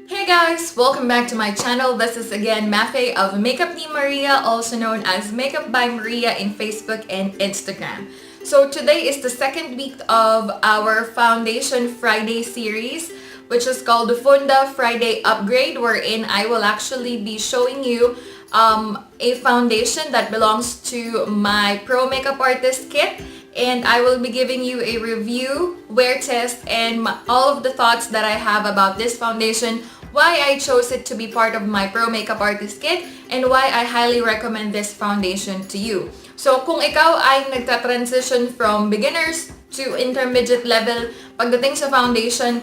Hey guys! Welcome back to my channel. This is again Mafe of Makeup ni Maria, also known as Makeup by Maria in Facebook and Instagram. So today is the second week of our Foundation Friday series, which is called the Funda Friday Upgrade, wherein I will actually be showing you a foundation that belongs to my Pro Makeup Artist kit. And I will be giving you a review, wear test, and all of the thoughts that I have about this foundation, why I chose it to be part of my Pro Makeup Artist Kit, and why I highly recommend this foundation to you. So kung ikaw ay nagta-transition from beginners to intermediate level pagdating sa foundation,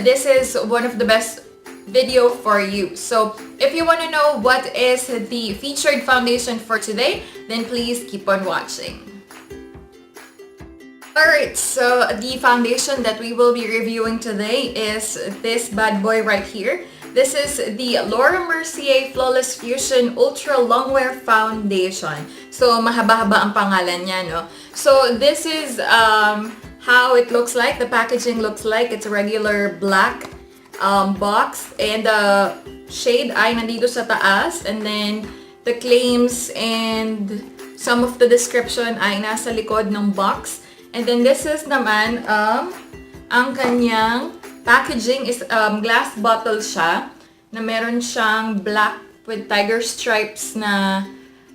this is one of the best video for you. So if you want to know what is the featured foundation for today, then please keep on watching. Alright, so the foundation that we will be reviewing today is this bad boy right here. This is the ELaura Mercier Flawless Fusion Ultra Longwear Foundation. So, mahaba-haba ang pangalan niya, no? So, this is how it looks like. The packaging looks like. It's a regular black box. And the shade ay nandito sa taas. And then, the claims and some of the description ay nasa likod ng box. And then this is naman, ang kanyang packaging is glass bottle siya, na meron siyang black with tiger stripes na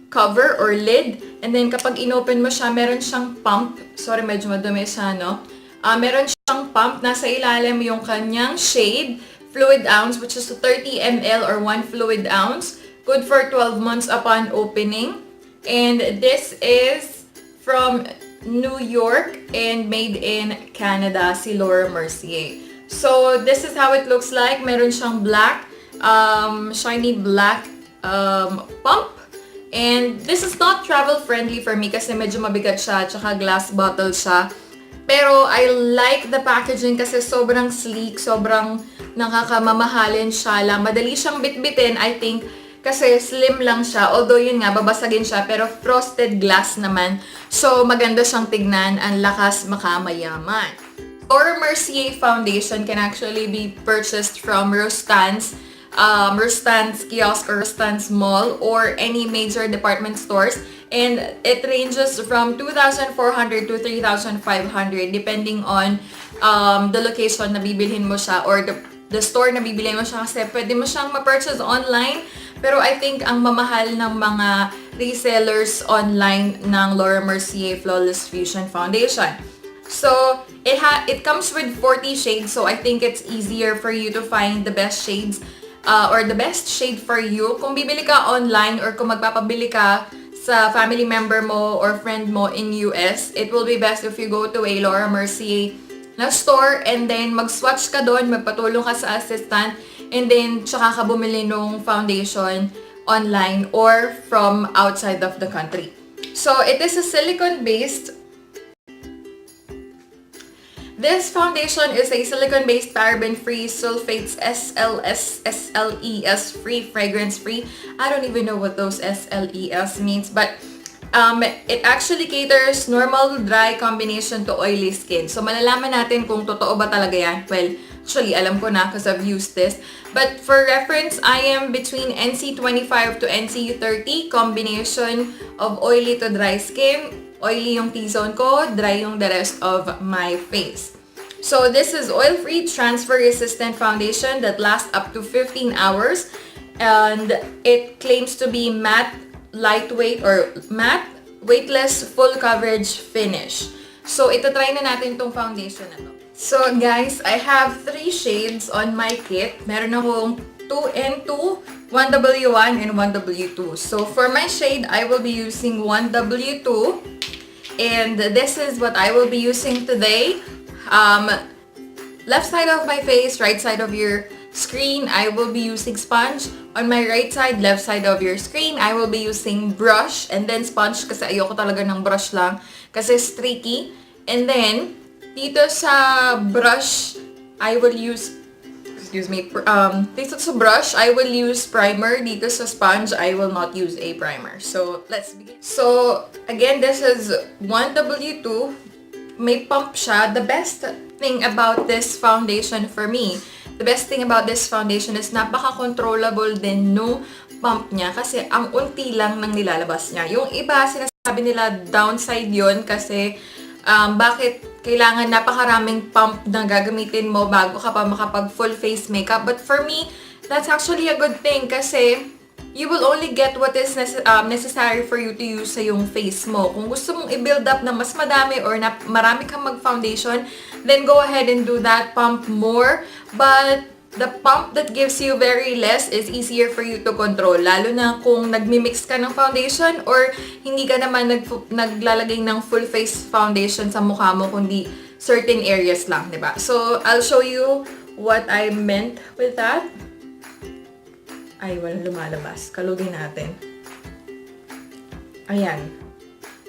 cover or lid. And then kapag inopen mo siya, meron siyang pump. Sorry, medyo madumi siya, no? Meron siyang pump, nasa ilalim yung kanyang shade, fluid ounce, which is 30 ml or 1 fluid ounce. Good for 12 months upon opening. And this is from New York and made in Canada, si ELaura Mercier. So, this is how it looks like. Meron siyang black, shiny black pump. And this is not travel friendly for me kasi medyo mabigat siya, tsaka glass bottle siya. Pero I like the packaging kasi sobrang sleek, sobrang nakakamamahalin siya lang. Madali siyang bitbitin, I think, kasi slim lang siya. Although yun nga, babasagin siya. Pero frosted glass naman. So, maganda siyang tignan. Ang lakas makamayaman. ELaura Mercier foundation can actually be purchased from Rustan's kiosk or Rustan's mall or any major department stores. And it ranges from 2,400 to 3,500 depending on the location na bibilhin mo siya or the store na bibilhin mo siya kasi pwede mo siyang ma-purchase online. Pero I think ang mamahal ng mga resellers online ng ELaura Mercier Flawless Fusion Foundation. So, it comes with 40 shades, so I think it's easier for you to find the best shades or the best shade for you. Kung bibili ka online or kung magpapabili ka sa family member mo or friend mo in US, it will be best if you go to a ELaura Mercier na store and then mag-swatch ka doon, magpatulong ka sa assistant, and then tsaka ka bumili nung foundation online or from outside of the country. So, it is a silicone-based. This foundation is a silicone-based, paraben-free, sulfates, SLES-free, fragrance-free. I don't even know what those SLES means, but it actually caters normal dry combination to oily skin. So, malalaman natin kung totoo ba talaga yan. Well, actually, alam ko na because I've used this. But for reference, I am between NC25 to NC30 combination of oily to dry skin. Oily yung T-zone ko, dry yung the rest of my face. So, this is oil-free, transfer-resistant foundation that lasts up to 15 hours. And it claims to be matte, lightweight, or matte, weightless, full coverage finish. So, itatry na natin itong foundation na to. So, guys, I have 3 shades on my kit. Meron akong 2N2, 1W1, and 1W2. So, for my shade, I will be using 1W2. And this is what I will be using today. Left side of my face, right side of your screen, I will be using sponge. On my right side, left side of your screen, I will be using brush and then sponge kasi ayoko talaga ng brush lang kasi streaky. And then, dito sa brush, I will use, dito sa brush, I will use primer. Dito sa sponge, I will not use a primer. So, let's begin. So, again, this is 1W2. May pump siya. The best thing about this foundation for me the best thing about this foundation is napaka-controllable din no pump niya kasi ang unti lang ng nilalabas niya. Yung iba, sinasabi nila downside yon kasi bakit kailangan napakaraming pump na gagamitin mo bago ka pa makapag full face makeup. But for me, that's actually a good thing kasi you will only get what is necessary for you to use sa yung face mo. Kung gusto mong i-build up na mas madami or na marami kang mag-foundation, then go ahead and do that, pump more. But the pump that gives you very less is easier for you to control. Lalo na kung nagmi-mix ka ng foundation or hindi ka naman naglalagay ng full face foundation sa mukha mo, kundi certain areas lang, di ba? So, I'll show you what I meant with that. Ay, walang lumalabas. Kalugin natin. Ayan.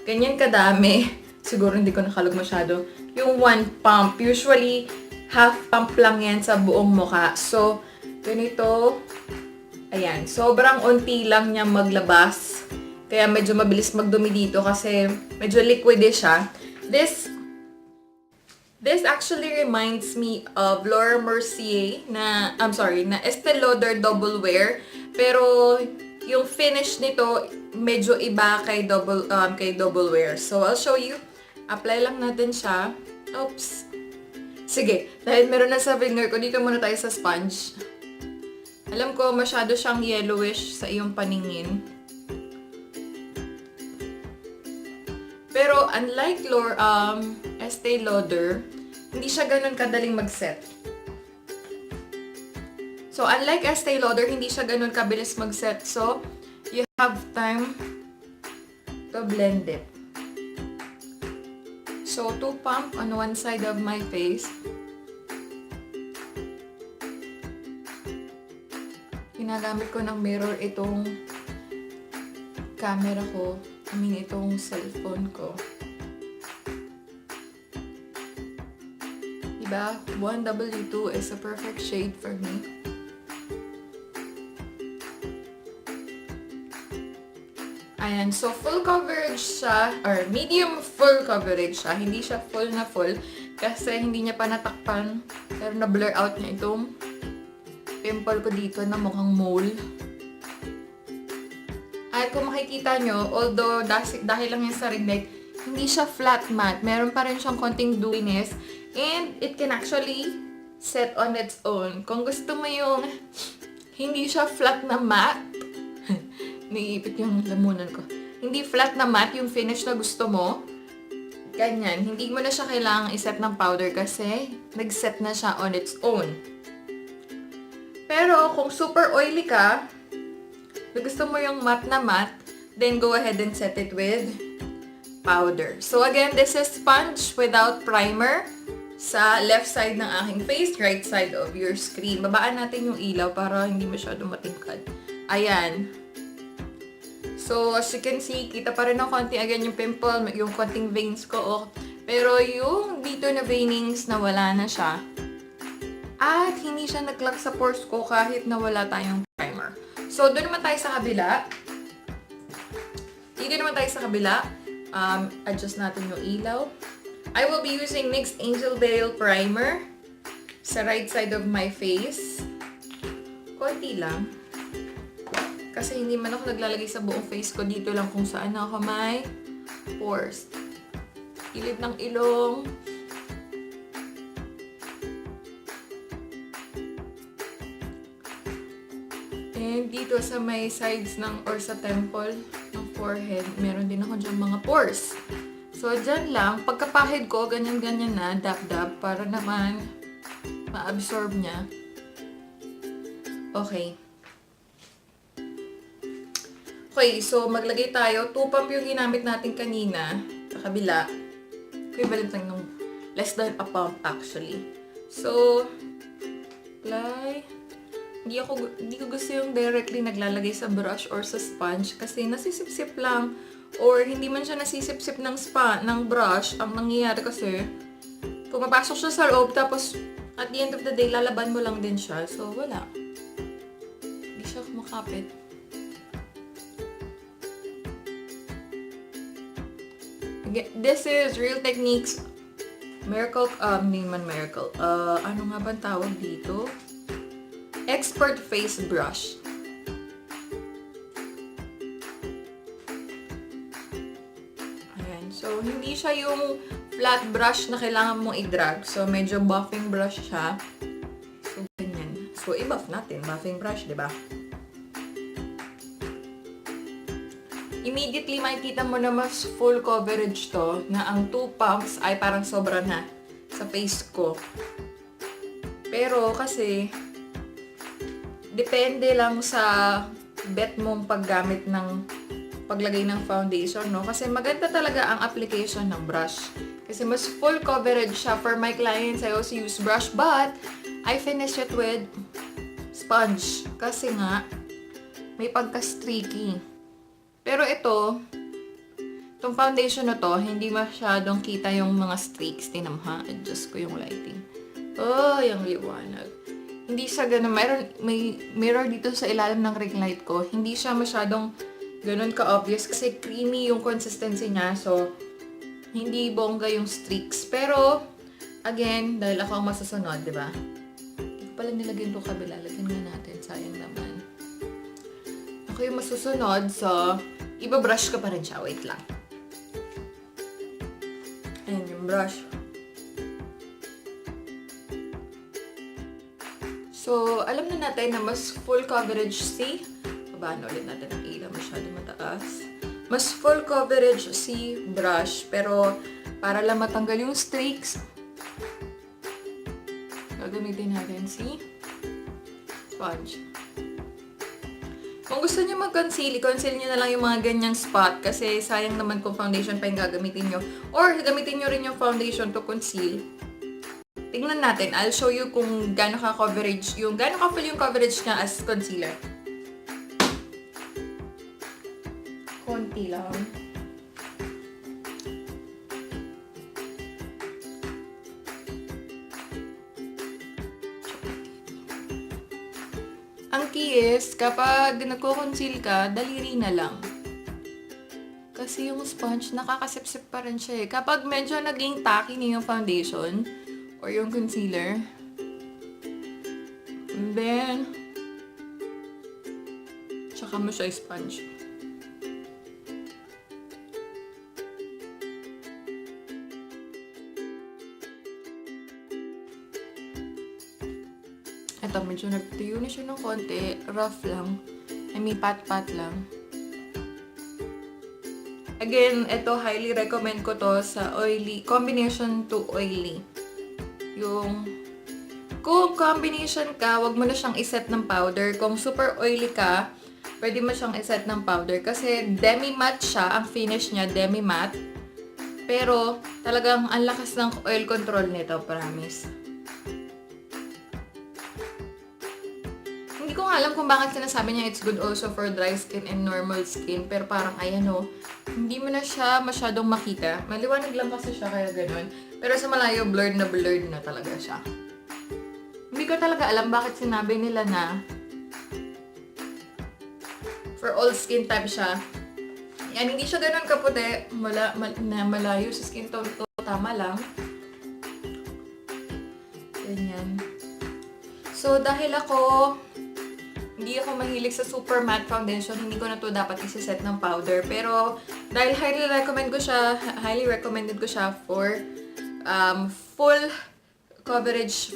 Ganyan kadami. Siguro hindi ko nakalug masyado. Yung one pump. Usually, half pump lang yan sa buong mukha. So, ganito. Ayan. Sobrang unti lang niya maglabas. Kaya medyo mabilis magdumi dito kasi medyo liquidish siya. This actually reminds me of Laura Mercier na Estée Lauder Double Wear. Pero yung finish nito medyo iba kay Double Wear. So I'll show you. Apply lang natin siya. Oops. Sige, dahil meron na sa finger ko, dito muna tayo sa sponge. Alam ko masyado siyang yellowish sa iyong paningin. Pero unlike Estée Lauder, hindi siya ganun kadaling mag-set. So, unlike Estée Lauder, hindi siya ganun kabilis mag-set. So, you have time to blend it. So, 2 pump on one side of my face. Ginagamit ko ng mirror itong camera ko. Itong cellphone ko. Diba? 1W2 is a perfect shade for me. Ayan. So, full coverage siya, or medium full coverage siya. Hindi siya full na full kasi hindi niya pa natakpan. Pero na-blur out niya itong pimple ko dito na mukhang mole. At kung makikita nyo, although dahil lang yung sa ring light, hindi siya flat matte. Meron pa rin siyang konting dewiness. And it can actually set on its own. Kung gusto mo yung hindi siya flat na matte, niipit yung lamunan ko. Hindi flat na matte yung finish na gusto mo, ganyan. Hindi mo na siya kailangang iset ng powder kasi nag-set na siya on its own. Pero kung super oily ka, gusto mo yung matte na matte, then go ahead and set it with powder. So again, this is sponge without primer sa left side ng aking face, right side of your screen. Babaan natin yung ilaw para hindi masyado matingkad. Ayan. So, as you can see, kita pa rin ng konti again yung pimple, yung konting veins ko. Oh. Pero yung dito na veinings, nawala na siya. At hindi siya nag-lock sa pores ko kahit na wala tayong primer. So, doon naman tayo sa kabila. Dito naman tayo sa kabila. Adjust natin yung ilaw. I will be using NYX Angel Veil Primer sa right side of my face. Konti lang. Kasi hindi man ako naglalagay sa buong face ko. Dito lang kung saan ako may pores. Ilid ng ilong. And dito sa may sides ng or sa temple ng forehead, meron din ako dyan mga pores. So, dyan lang. Pagkapahid ko, ganyan-ganyan na, dab-dab, para naman ma-absorb niya. Okay. Okay, so maglagay tayo. 2 pump yung ginamit natin kanina sa kabila. Equivalent lang ng less than a pump actually. So, apply. Hindi ko gusto yung directly naglalagay sa brush or sa sponge kasi nasisip-sip lang. Or hindi man siya nasisip-sip ng brush. Ang nangyayari kasi, pumapasok siya sa loob tapos at the end of the day, lalaban mo lang din siya. So, wala. Hindi siya kumakapit. This is Real Techniques Miracle, hindi man Miracle. Ano nga ba tawag dito? Expert Face Brush. Ayan. So, hindi siya yung flat brush na kailangan mong i-drag. So, medyo buffing brush siya. So, ganyan. So, i-buff natin. Buffing brush, di ba? Immediately, makikita mo na mas full coverage to, na ang 2 pumps ay parang sobra na sa face ko. Pero kasi, depende lang sa bet mong paggamit ng paglagay ng foundation, no? Kasi maganda talaga ang application ng brush. Kasi mas full coverage siya. For my clients, I also use brush, but I finish it with sponge. Kasi nga, may pagka-streaky. Pero itong foundation na to, hindi masyadong kita yung mga streaks. Tingnan mo ha, adjust ko yung lighting. Oh, yung liwanag. Hindi siya ganun. May mirror dito sa ilalim ng ring light ko. Hindi siya masyadong ganun ka-obvious kasi creamy yung consistency niya. So, hindi bongga yung streaks. Pero, again, dahil ako ang masusunod, di ba? Hindi pala nilagyan ko kabila. Lagyan nga natin. Sayang naman. Ako yung masusunod. So, iba-brush ko pa rin siya. Wait lang. Ayan yung brush. So, alam na natin na mas full coverage si, babaan ulit natin ang ilaw, masyado mataas. Mas full coverage si brush, pero para lang matanggal yung streaks, gagamitin natin si sponge. Kung gusto niyo mag-conceal, i-conceal niyo na lang yung mga ganyang spot kasi sayang naman kung foundation pa yung gagamitin niyo. Or gamitin niyo rin yung foundation to conceal. Tingnan natin. I'll show you kung gaano ka coverage, gaano ka full yung coverage niya as concealer. Konti lang. Ang key is, kapag nagko-conceal ka, daliri na lang. Kasi yung sponge, nakakasipsip pa rin siya eh. Kapag medyo naging tacky na yung foundation, or yung concealer, then, tsaka mo siya sponge. Ito, medyo nagtuyo na siya ng konti. Rough lang. I mean, pat-pat lang. Again, ito, highly recommend ko to sa oily, combination to oily. Kung combination ka, wag mo na siyang iset ng powder. Kung super oily ka, pwede mo siyang iset ng powder. Kasi demi-matte siya, ang finish niya, demi-matte. Pero, talagang ang lakas ng oil control nito, promise. Hindi ko nga alam kung bakit sinasabi niya it's good also for dry skin and normal skin. Pero parang, ayan o, hindi mo na siya masyadong makita. Maliwanag lang kasi siya, kaya ganun. Pero sa malayo, blurred na talaga siya. Hindi ko talaga alam bakit sinabi nila na for all skin type siya. Yan, hindi siya ganun kaputi. Malayo sa skin tone ko. Tama lang. Ganyan. So, dahil hindi ako mahilig sa super matte foundation, hindi ko na to dapat isi-set ng powder. Pero, dahil highly recommended ko siya for full coverage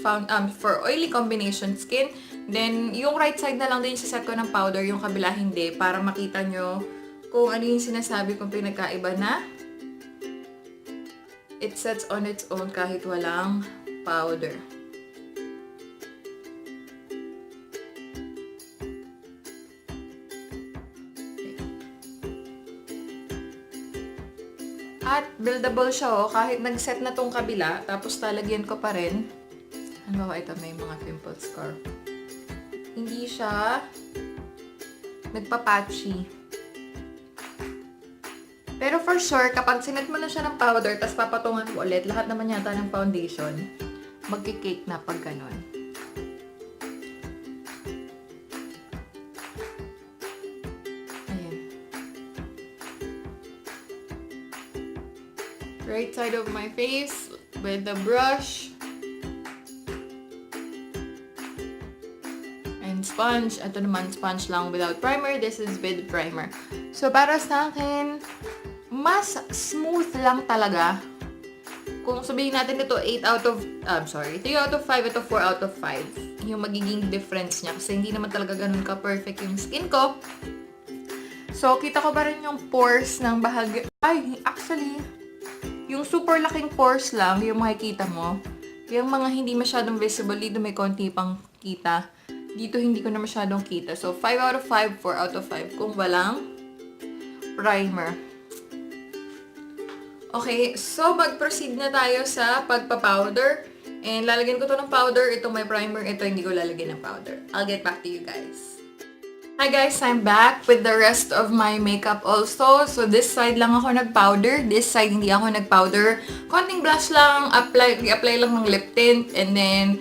for oily combination skin. Then, yung right side na lang din isi-set ko ng powder, yung kabila hindi, para makita nyo kung ano yung sinasabi kong pinagkaiba na it sets on its own kahit walang powder. At buildable siya kahit nag-set na tong kabila, tapos talagyan ko pa rin. Ano ba ito? May mga pimple scar. Hindi siya nagpa-patchy. Pero for sure, kapag sinet mo na siya ng powder, tapos papatungan mo ulit, lahat naman yata ng foundation, magkikake na pag ganon. Right side of my face with the brush. and sponge. Ito naman sponge lang without primer. This is with primer. So para sa akin, mas smooth lang talaga. Kung sabihin natin ito 3 out of 5, ito 4 out of 5. Yung magiging difference niya. Kasi hindi naman talaga ganun ka-perfect yung skin ko. So, kita ko ba rin yung pores ng bahagi. Ay, actually, yung super laking pores lang, yung makikita mo. Yung mga hindi masyadong visible, dito may konti pang kita. Dito hindi ko na masyadong kita. So, 5 out of 5, 4 out of 5 kung walang primer. Okay, so mag-proceed na tayo sa pagpa-powder. And lalagyan ko to ng powder. Ito may primer. Ito hindi ko lalagyan ng powder. I'll get back to you guys. Hi guys, I'm back with the rest of my makeup also. So this side lang ako nag-powder. This side hindi ako nag-powder. Konting blush lang. I-apply lang ng lip tint. And then,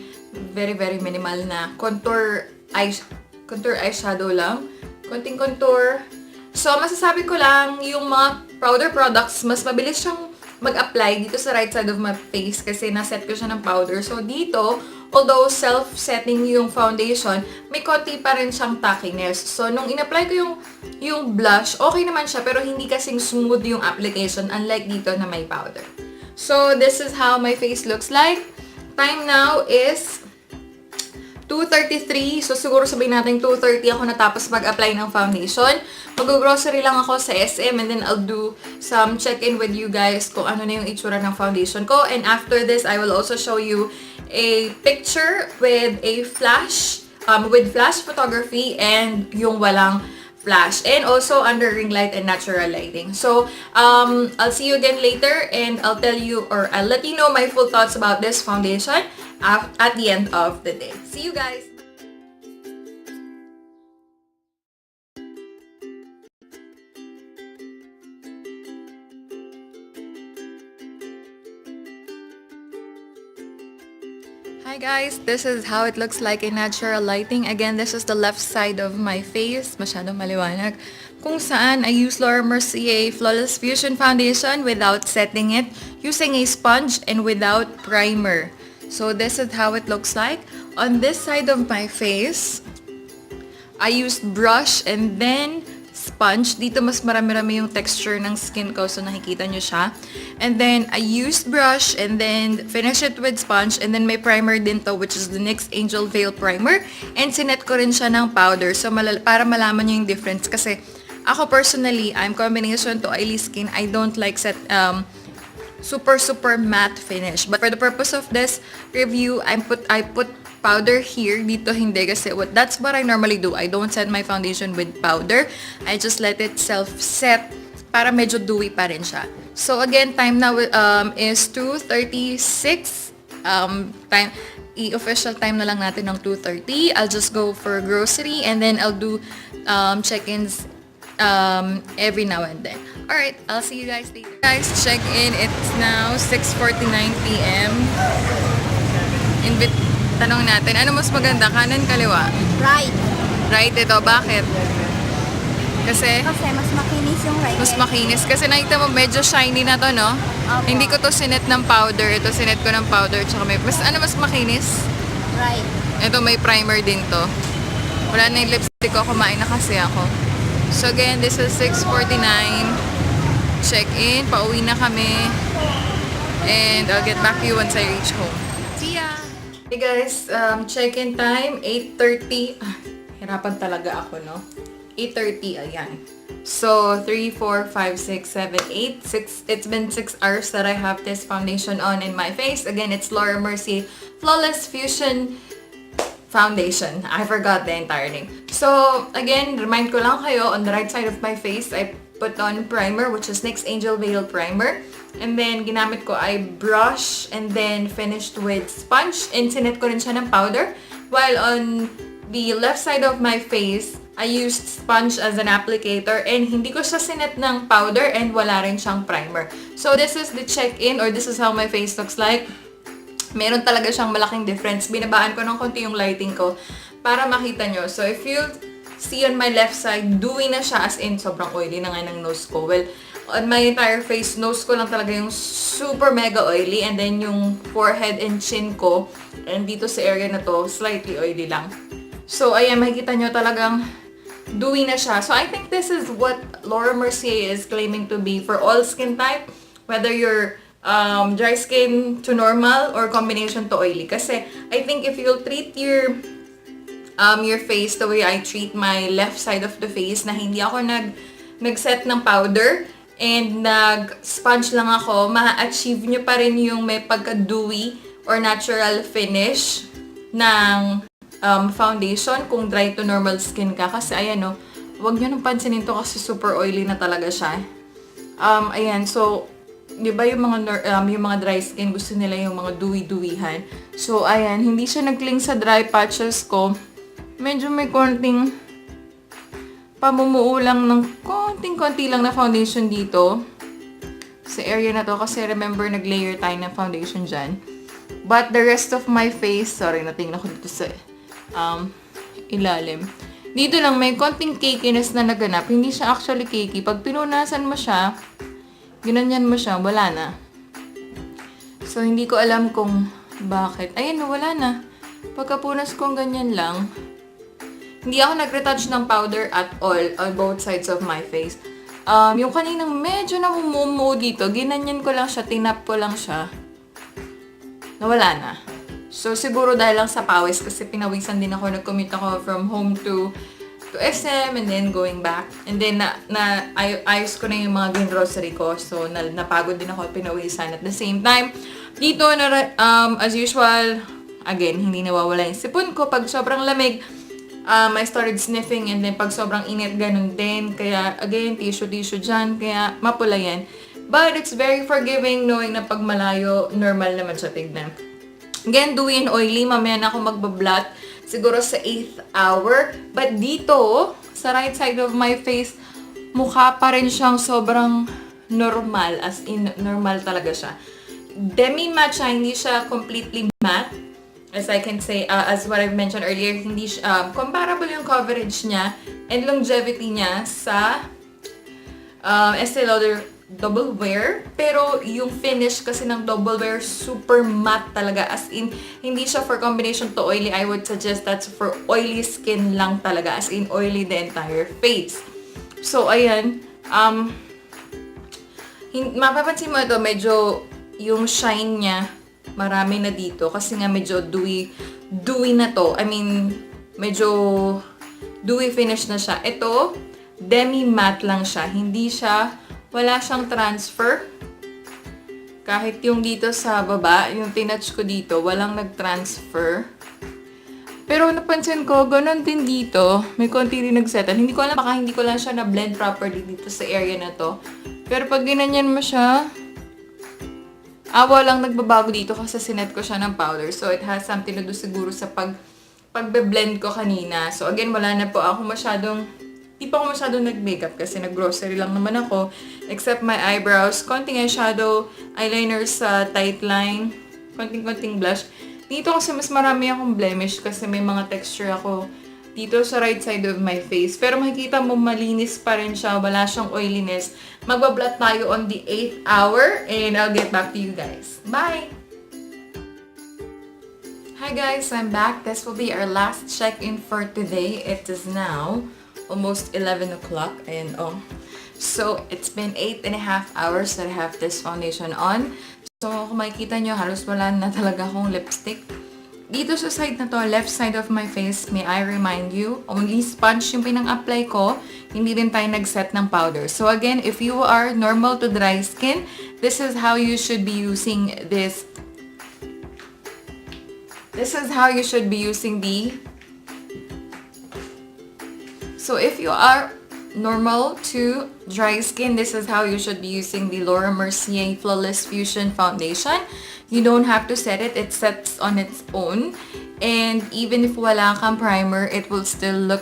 very minimal na contour eyeshadow lang. Konting contour. So, masasabi ko lang, yung mga powder products, mas mabilis siyang mag-apply dito sa right side of my face kasi naset ko siya ng powder. So, dito, although self-setting yung foundation, may konti pa rin siyang tackiness. So, nung in-apply ko yung blush, okay naman siya, pero hindi kasing smooth yung application, unlike dito na may powder. So, this is how my face looks like. Time now is 2:33. So, siguro sabihin natin 2:30 ako natapos mag-apply ng foundation. Mag-grocery lang ako sa SM and then I'll do some check-in with you guys kung ano na yung itsura ng foundation ko. And after this, I will also show you a picture with a flash, with flash photography and yung walang flash. And also under ring light and natural lighting. So, I'll see you again later and I'll tell you or I'll let you know my full thoughts about this foundation at the end of the day. See you guys! Hi guys, this is how it looks like in natural lighting. Again, this is the left side of my face. Masyadong maliwanag. Kung saan I use ELaura Mercier Flawless Fusion Foundation without setting it, using a sponge and without primer. So this is how it looks like. On this side of my face, I used brush and then sponge. Dito mas marami-rami yung texture ng skin ko, so nakikita nyo siya. And then, I used brush and then finish it with sponge. And then may primer din to, which is the NYX Angel Veil Primer. And sinet ko rin siya ng powder. So, para malaman nyo yung difference. Kasi, ako personally, I'm combination to oily skin. I don't like super matte finish. But for the purpose of this review, I put powder here. Dito hindi kasi that's what I normally do. I don't set my foundation with powder. I just let it self-set para medyo dewy pa rin siya. So again, time now is 2:36. Official time na lang natin ng 2:30. I'll just go for grocery and then I'll do check-ins every now and then. Alright, I'll see you guys later. Guys, check in. It's now 6:49 p.m. Tanong natin, ano mas maganda? Kanan, kaliwa? Right. Right, ito. Bakit? Kasi mas makinis yung right. mas makinis. Kasi nakita mo, medyo shiny na to, no? Opo. Hindi ko to sinet ng powder. Ito, sinet ko ng powder. Tsaka mas makinis? Right. Ito, may primer din to. Wala na yung lipstick ko. Kumain na kasi ako. So again, this is 6:49. Check-in. Pauwi na kami. And I'll get back to you once I reach home. See ya! Hey guys, check-in time, 8:30. Hirapan talaga ako, no? 8:30, ayan. So, 3, 4, 5, 6, 7, 8, 6. It's been 6 hours that I have this foundation on in my face. Again, it's ELaura Mercier Flawless Fusion Foundation. I forgot the entire name. So, again, remind ko lang kayo, on the right side of my face, I put on primer, which is NYX Angel Veil Primer. And then, ginamit ko ay brush and then finished with sponge. And sinet ko rin siya ng powder. While on the left side of my face, I used sponge as an applicator. And hindi ko siya sinet ng powder and wala rin siyang primer. So, this is the check-in or this is how my face looks like. Meron talaga siyang malaking difference. Binabaan ko ng konti yung lighting ko para makita nyo. So, if you see on my left side, dewy na siya as in sobrang oily na nga ng nose ko. Well, on my entire face, nose ko lang talaga yung super mega oily. And then yung forehead and chin ko, and dito sa area na to, slightly oily lang. So, ayan, makikita nyo talagang dewy na siya. So, I think this is what Laura Mercier is claiming to be for all skin type. Whether you're dry skin to normal or combination to oily. Kasi, I think if you'll treat your face the way I treat my left side of the face, na hindi ako nag-set ng powder and nag-sponge lang ako, ma-achieve nyo pa rin yung may pagka-dewy or natural finish ng foundation kung dry to normal skin ka. Kasi ayan o, huwag nyo nang pansinin to kasi super oily na talaga siya. Ayan, so, di ba yung mga dry skin, gusto nila yung mga dewy-dewyhan. So, ayan, hindi siya nag-cling sa dry patches ko. Medyo may konting pamumuo lang ng konting-konti lang na foundation dito sa area na to kasi remember nag-layer tayo ng foundation dyan. But the rest of my face, sorry, natingnan ko dito sa ilalim. Dito lang may konting cakiness na naganap. Hindi siya actually cakey. Pag pinunasan mo siya, ginanyan mo siya, wala na. So, hindi ko alam kung bakit. Ayun, wala na. Pagkapunas ko ganyan lang. Hindi ako nag-retouch ng powder at all on both sides of my face. Yung kaninang medyo namumumo dito, ginanyan ko lang siya, tinap ko lang siya. Nawala na. So, siguro dahil lang sa pawis kasi pinawisan din ako. Nag-commute ako from home to SM and then going back. And then, ayos ko na yung mga grocery ko. So, napagod din ako at pinawisan. At the same time, dito, as usual, again, hindi nawawala yung sipon ko. Pag sobrang lamig, I started sniffing and then pag sobrang init, ganun din. Kaya, again, tissue dyan. Kaya, mapula yan. But it's very forgiving knowing na pag malayo, normal naman siya tignan. Again, dewy and oily. Mamaya na ako magbablot. Siguro sa 8th hour. But dito, sa right side of my face, mukha pa rin siyang sobrang normal. As in, normal talaga siya. Demi-matte siya. Hindi siya completely matte. As I can say, as what I've mentioned earlier, hindi siya, comparable yung coverage niya and longevity niya sa Estee Lauder Double Wear. Pero yung finish kasi ng Double Wear, super matte talaga. As in, hindi siya for combination to oily. I would suggest that's for oily skin lang talaga. As in, oily the entire face. So, ayan. Mapapansin mo ito, medyo yung shine niya, marami na dito kasi nga medyo dewy na to. I mean, medyo dewy finish na siya. Ito, demi-matte lang siya. Hindi siya, wala siyang transfer. Kahit yung dito sa baba, yung tinouch ko dito, walang nag-transfer. Pero napansin ko, ganun din dito. May konti rin nagsetan. Hindi ko alam, baka hindi ko lang siya na-blend properly dito sa area na to. Pero pag ginanyan mo siya, walang nagbabago dito kasi sinet ko siya ng powder. So, it has something to do siguro sa pagbe-blend ko kanina. So, again, wala na po ako di pa ako masyadong nag-makeup kasi nag-grocery lang naman ako. Except my eyebrows, konting eyeshadow, eyeliner sa tight line, konting blush. Dito kasi mas marami akong blemish kasi may mga texture ako dito sa right side of my face. Pero makikita mo malinis pa rin siya, wala siyang oiliness. Magbablot tayo on the 8th hour and I'll get back to you guys. Bye! Hi guys, I'm back. This will be our last check-in for today. It is now almost 11 o'clock and so it's been 8.5 hours that I have this foundation on. So kung makikita nyo, halos wala na talaga akong lipstick. Dito sa side na to, left side of my face, may I remind you, only sponge yung pinang-apply ko, hindi rin tayo nag-set ng powder. So again, if you are normal to dry skin, this is how you should be using this. This is how you should be using So if you are normal to dry skin, this is how you should be using the Laura Mercier Flawless Fusion Foundation. You don't have to set it. It sets on its own. And even if wala kang primer, it will still look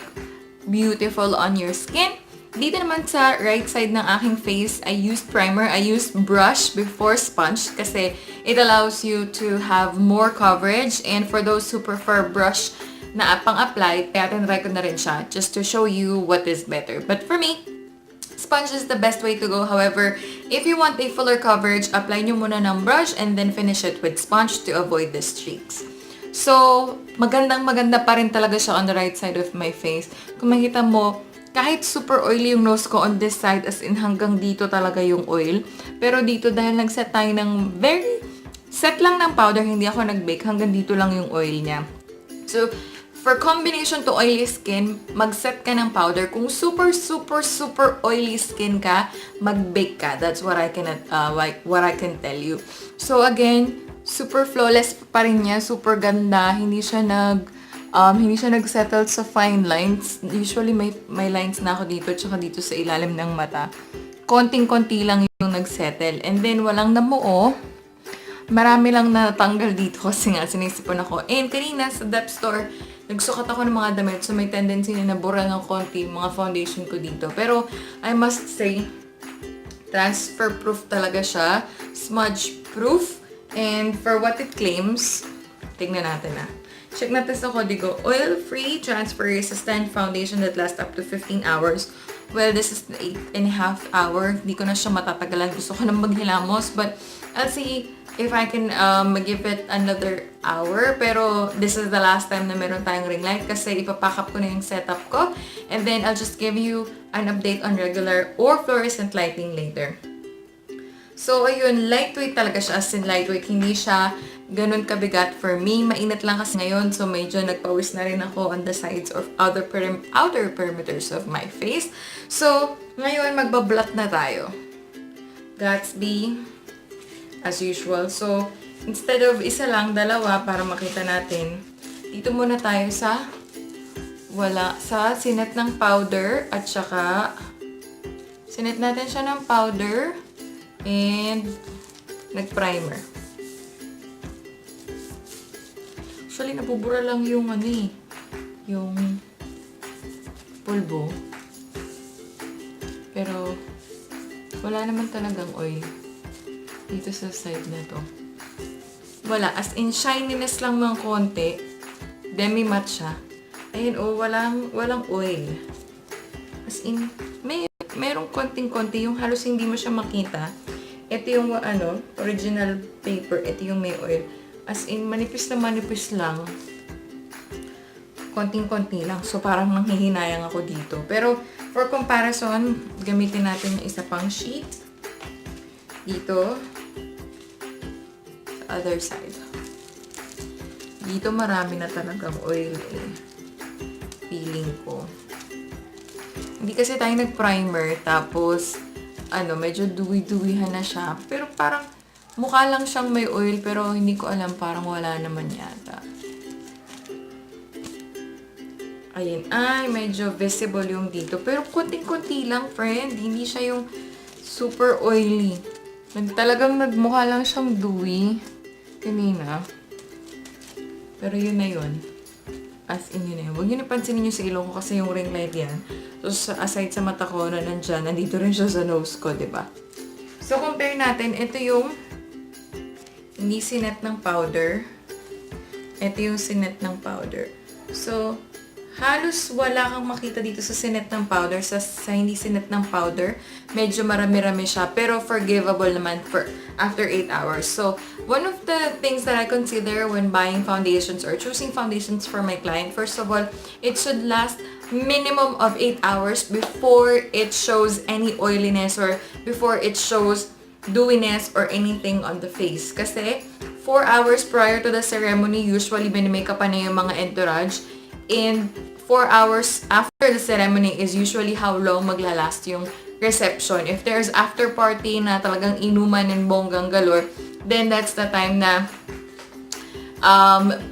beautiful on your skin. Dito naman sa right side ng aking face, I used primer. I used brush before sponge kasi it allows you to have more coverage. And for those who prefer brush na pang-apply, kaya tinry ko na rin siya just to show you what is better. But for me, sponge is the best way to go. However, if you want a fuller coverage, apply nyo muna ng brush and then finish it with sponge to avoid the streaks. So, maganda pa rin talaga siya on the right side of my face. Kung makita mo, kahit super oily yung nose ko on this side, as in hanggang dito talaga yung oil. Pero dito, dahil nag-set tayo ng set lang ng powder, hindi ako nag-bake, hanggang dito lang yung oil niya. So, for combination to oily skin, mag-set ka ng powder. Kung super oily skin ka, mag-bake ka. That's what I can tell you. So again, super flawless pa rin niya, super ganda. Hindi siya nag-settle sa fine lines. Usually may lines na ako dito, tsaka dito sa ilalim ng mata. Konting-konti lang yung nag-settle. And then walang namuo. Marami lang natanggal dito kasi nga sinisipon ako. And kanina sa depth store, nagsukat ako ng mga damit, so may tendency na nabura ng konti mga foundation ko dito. Pero I must say, transfer proof talaga siya, smudge proof, and for what it claims, tingnan natin na. Check natin sa kodigo, oil-free, transfer-resistant foundation that lasts up to 15 hours. Well, this is 8.5 hour. Hindi ko na siya matatagalan. Gusto ko na maghilamos, but I'll see if I can give it another hour. Pero this is the last time na meron tayong ring light kasi ipapack up ko na yung setup ko. And then I'll just give you an update on regular or fluorescent lighting later. So ayun, lightweight talaga siya. As in lightweight, hindi siya ganun kabigat for me. Mainit lang kasi ngayon, so medyo nagpawis na rin ako on the sides of outer perimeters of my face. So ngayon, magbablot na tayo. Gatsby, as usual. So, instead of isa lang, dalawa para makita natin. Dito muna tayo sa sinet ng powder at saka sinet natin siya ng powder and nag-primer. Actually, nabubura lang yung yung pulbo. Pero wala naman talagang oil dito sa side na to. Wala. As in, shininess lang ng konti. Demi-matte siya. Ayun, walang oil. As in, merong konting-konti. Yung halos hindi mo siya makita. Ito yung, original paper. Ito yung may oil. As in, manipis na manipis lang. Konting-konti lang. So, parang nanghihinayang ako dito. Pero, for comparison, gamitin natin yung isa pang sheet. Dito. Other side. Dito marami na talagang oil feeling ko. Hindi kasi tayo nag-primer tapos medyo dewy-dewyhan na siya. Pero parang mukha lang siyang may oil pero hindi ko alam, parang wala naman yata. Ayun. Ay, medyo visible yung dito. Pero konting-konti lang, friend. Hindi siya yung super oily. Talagang nagmukha lang siyang dewy kanina. Pero yun na yun. As in yun na yun. Huwag nyo napansinin yung sa ilong ko kasi yung ring light yan. So, aside sa mata ko na nandyan, nandito rin siya sa nose ko, diba? So, compare natin. Ito yung hindi sinet ng powder. Ito yung sinet ng powder. So, halos wala kang makita dito sa sinet ng powder. Sa hindi sinet ng powder, medyo marami-rami siya. Pero forgivable naman for after 8 hours. So, one of the things that I consider when buying foundations or choosing foundations for my client, first of all, it should last minimum of 8 hours before it shows any oiliness or before it shows dewiness or anything on the face. Kasi 4 hours prior to the ceremony, usually binimake-up na yung mga entourage. And 4 hours after the ceremony is usually how long maglalast yung reception. If there's after party na talagang inuman and bonggang galore, then that's the time na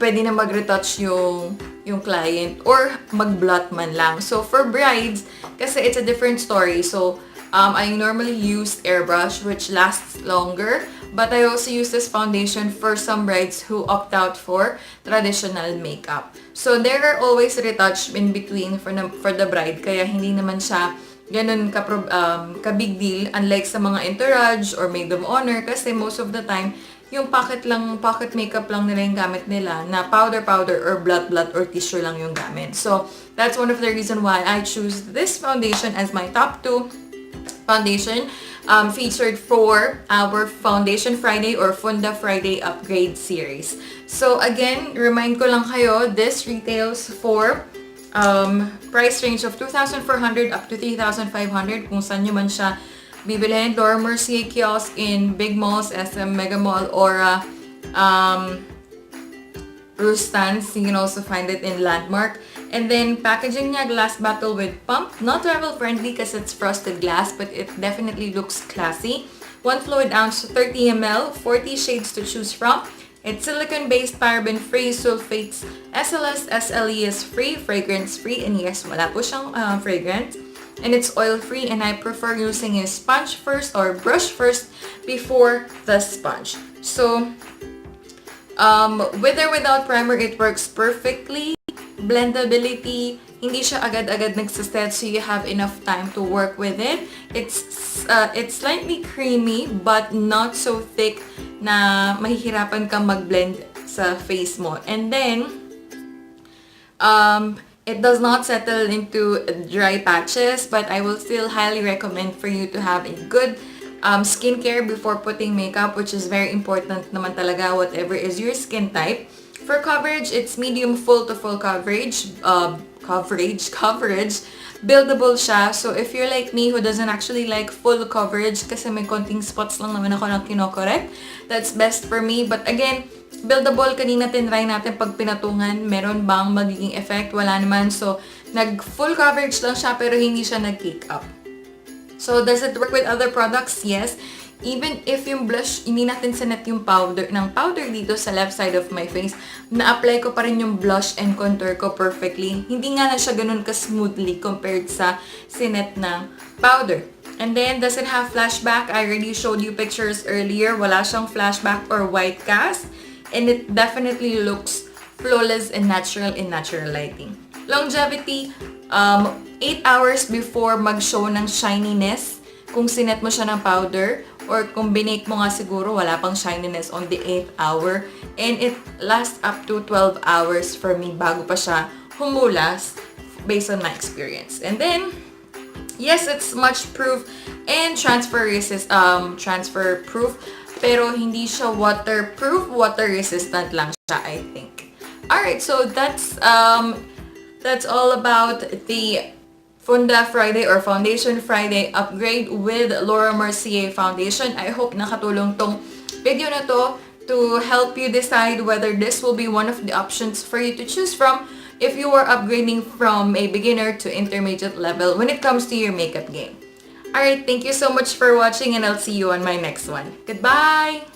pwede na mag-retouch yung client or mag-blot man lang. So for brides, kasi it's a different story. So I normally use airbrush which lasts longer. But I also use this foundation for some brides who opt out for traditional makeup. So there are always retouch in between for the bride. Kaya hindi naman siya ganun ka-big deal. Unlike sa mga entourage or maid of honor. Kasi most of the time, yung pocket makeup lang nila yung gamit nila. Na powder or blot or tissue lang yung gamit. So that's one of the reason why I choose this foundation as my top 2 foundation. featured for our Foundation Friday or Funda Friday Upgrade series. So again, remind ko lang kayo, this retails for price range of 2,400 up to 3,500 kung saan nyo man siya bibilhin. Laura Mercier kiosk in big malls, SM, Mega Mall, Aura, Rustan's. You can also find it in Landmark. And then packaging niya, glass bottle with pump. Not travel friendly because it's frosted glass, but it definitely looks classy. 1 fluid ounce, 30 ml, 40 shades to choose from. It's silicone-based, paraben-free, sulfates, SLS, SLE is free, fragrance-free, and yes, wala po siyang fragrance. And it's oil-free, and I prefer using a sponge first or brush first before the sponge. So, with or without primer, it works perfectly. Blendability, hindi siya agad-agad nagsaset, so you have enough time to work with it. It's slightly creamy but not so thick na mahihirapan kang mag-blend sa face mo. And then, it does not settle into dry patches, but I will still highly recommend for you to have a good skincare before putting makeup, which is very important naman talaga, whatever is your skin type. For coverage, it's medium full to full coverage. Buildable siya. So if you're like me who doesn't actually like full coverage kasi may konting spots lang naman ako na kinokorek, that's best for me. But again, buildable, kanina tinry natin pag pinatungan, meron bang magiging effect? Wala naman. So nag-full coverage lang siya pero hindi siya nag-cake up. So does it work with other products? Yes. Even if yung blush, hindi natin sinet yung powder dito sa left side of my face, na-apply ko pa rin yung blush and contour ko perfectly. Hindi nga na siya ganun ka-smoothly compared sa sinet ng powder. And then, does it have flashback? I already showed you pictures earlier. Wala siyang flashback or white cast. And it definitely looks flawless and natural in natural lighting. Longevity, 8 hours before mag-show ng shininess, kung sinet mo siya ng powder, or kung binake mo nga siguro, wala pang shininess on the 8th hour. And it lasts up to 12 hours for me bago pa siya humulas based on my experience. And then, yes, it's smudge proof and transfer proof, pero hindi siya waterproof, water resistant lang siya, I think. Alright, so that's all about the Funda Friday or Foundation Friday Upgrade with Laura Mercier Foundation. I hope nakatulong tong video na to help you decide whether this will be one of the options for you to choose from if you are upgrading from a beginner to intermediate level when it comes to your makeup game. Alright, thank you so much for watching and I'll see you on my next one. Goodbye!